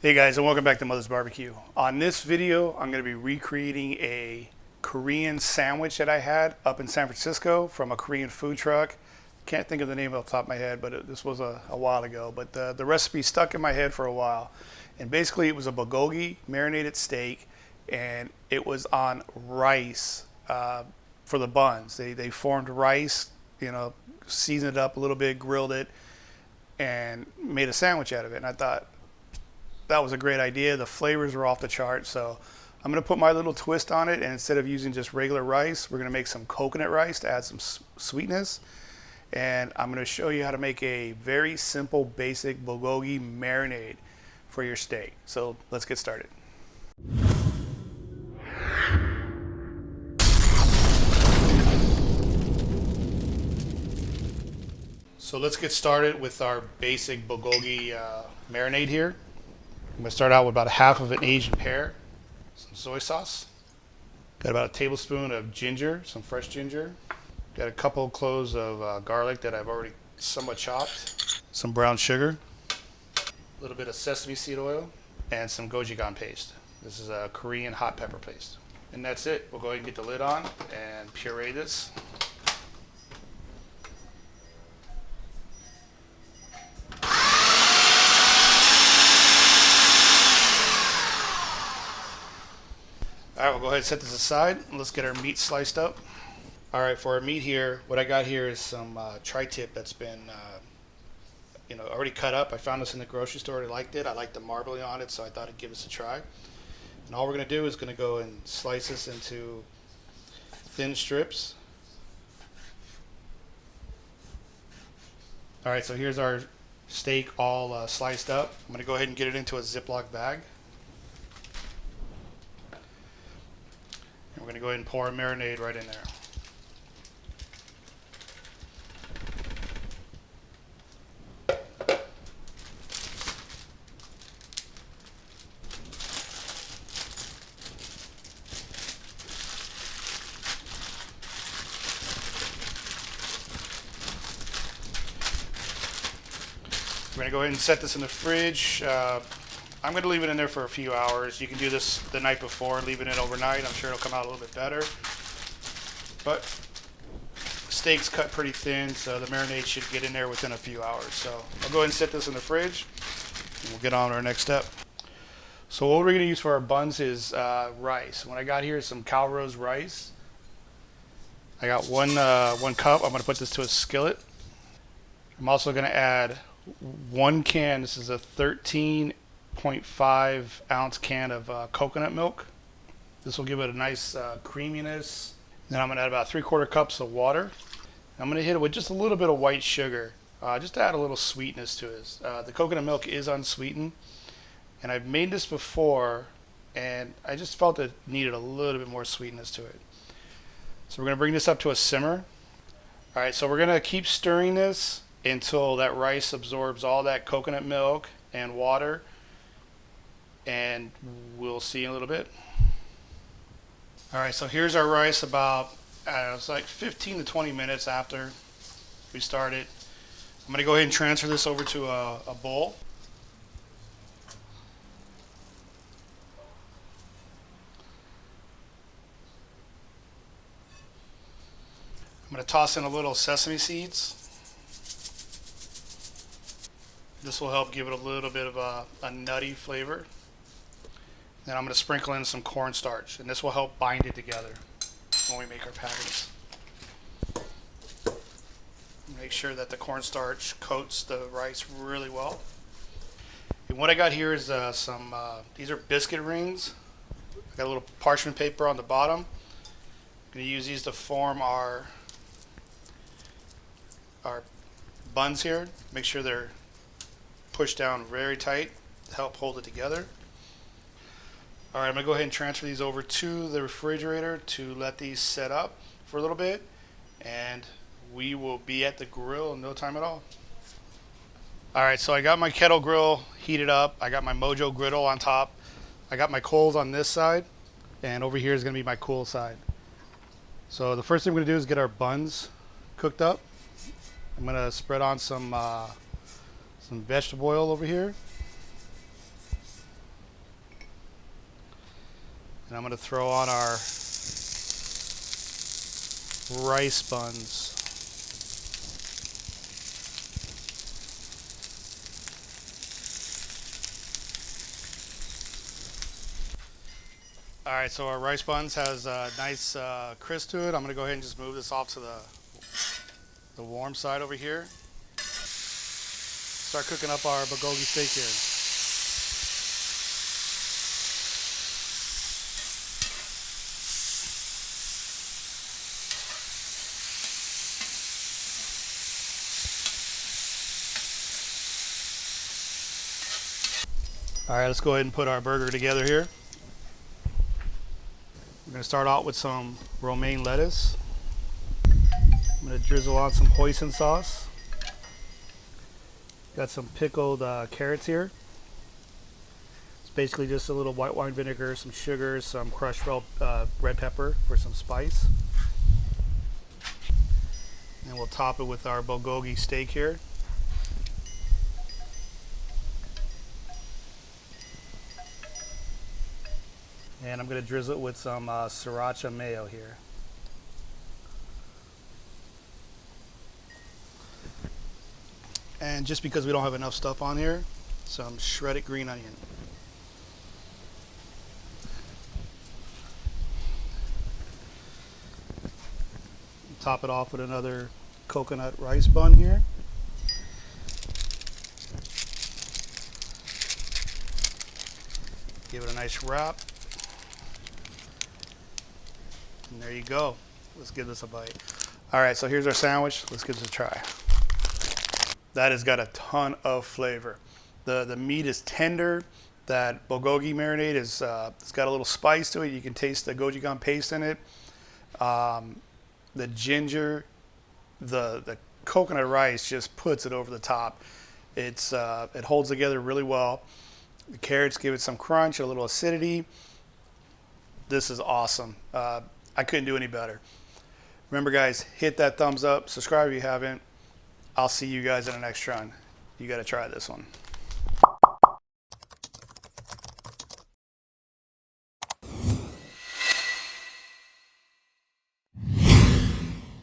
Hey guys, and welcome back to Mother's Barbecue. On this video, I'm going to be recreating a Korean sandwich that I had up in San Francisco from a Korean food truck. Can't think of the name off the top of my head, but this was a while ago. But the recipe stuck in my head for a while. And basically it was a bulgogi marinated steak, and it was on rice for the buns. They formed rice, seasoned it up a little bit, grilled it, and made a sandwich out of it. And I thought, that was a great idea. The flavors were off the chart. So I'm going to put my little twist on it. And instead of using just regular rice, we're going to make some coconut rice to add some sweetness. And I'm going to show you how to make a very simple, basic bulgogi marinade for your steak. So let's get started. So let's get started with our basic bulgogi marinade here. I'm going to start out with about half of an Asian pear, some soy sauce, got about a tablespoon of ginger, some fresh ginger, got a couple cloves of garlic that I've already somewhat chopped, some brown sugar, a little bit of sesame seed oil, and some gochujang paste. This is a Korean hot pepper paste. And that's it. We'll go ahead and get the lid on and puree this. All right, we'll go ahead and set this aside. Let's get our meat sliced up. All right, for our meat here, what I got here is some tri-tip that's been, already cut up. I found this in the grocery store. I liked it. I liked the marbling on it, so I thought I'd give this a try. And all we're gonna do is gonna go and slice this into thin strips. All right, so here's our steak all sliced up. I'm gonna go ahead and get it into a Ziploc bag. We're going to go ahead and pour our marinade right in there. We're going to go ahead and set this in the fridge. I'm going to leave it in there for a few hours. You can do this the night before, leaving it overnight. I'm sure it'll come out a little bit better. But the steak's cut pretty thin, so the marinade should get in there within a few hours. So I'll go ahead and set this in the fridge, and we'll get on to our next step. So what we're going to use for our buns is rice. What I got here is some Calrose rice. I got one cup. I'm going to put this to a skillet. I'm also going to add 1 can. This is a 13.5 ounce can of coconut milk. This will give it a nice creaminess. Then I'm going to add about 3/4 cups of water. I'm going to hit it with just a little bit of white sugar, just to add a little sweetness to it. The coconut milk is unsweetened, and I've made this before, and I just felt it needed a little bit more sweetness to it. So we're going to bring this up to a simmer. All right, so we're going to keep stirring this until that rice absorbs all that coconut milk and water, and we'll see in a little bit. All right, so here's our rice about, it's like 15 to 20 minutes after we started. I'm going to go ahead and transfer this over to a bowl. I'm going to toss in a little sesame seeds. This will help give it a little bit of a nutty flavor. Then I'm going to sprinkle in some cornstarch, and this will help bind it together when we make our patties. Make sure that the cornstarch coats the rice really well. And what I got here is these are biscuit rings. I got a little parchment paper on the bottom. I'm going to use these to form our buns here. Make sure they're pushed down very tight to help hold it together. All right, I'm gonna go ahead and transfer these over to the refrigerator to let these set up for a little bit, and we will be at the grill in no time at all. All right, so I got my kettle grill heated up. I got my Mojo griddle on top. I got my coals on this side, and over here is gonna be my cool side. So the first thing we're gonna do is get our buns cooked up. I'm gonna spread on some vegetable oil over here. And I'm going to throw on our rice buns. All right, so our rice buns has a nice crisp to it. I'm going to go ahead and just move this off to the warm side over here. Start cooking up our bulgogi steak here. All right, let's go ahead and put our burger together here. We're going to start out with some romaine lettuce. I'm going to drizzle on some hoisin sauce. Got some pickled carrots here. It's basically just a little white wine vinegar, some sugar, some crushed red pepper for some spice. And we'll top it with our bulgogi steak here. And I'm going to drizzle it with some sriracha mayo here. And just because we don't have enough stuff on here, some shredded green onion. Top it off with another coconut rice bun here. Give it a nice wrap. And there you go. Let's give this a bite. All right, so here's our sandwich. Let's give this a try. That has got a ton of flavor. The meat is tender. That bulgogi marinade is it's got a little spice to it. You can taste the gochujang paste in it. The ginger, the coconut rice just puts it over the top. It holds together really well. The carrots give it some crunch, a little acidity. This is awesome. I couldn't do any better. Remember, guys, hit that thumbs up. Subscribe if you haven't. I'll see you guys in the next run. You got to try this one.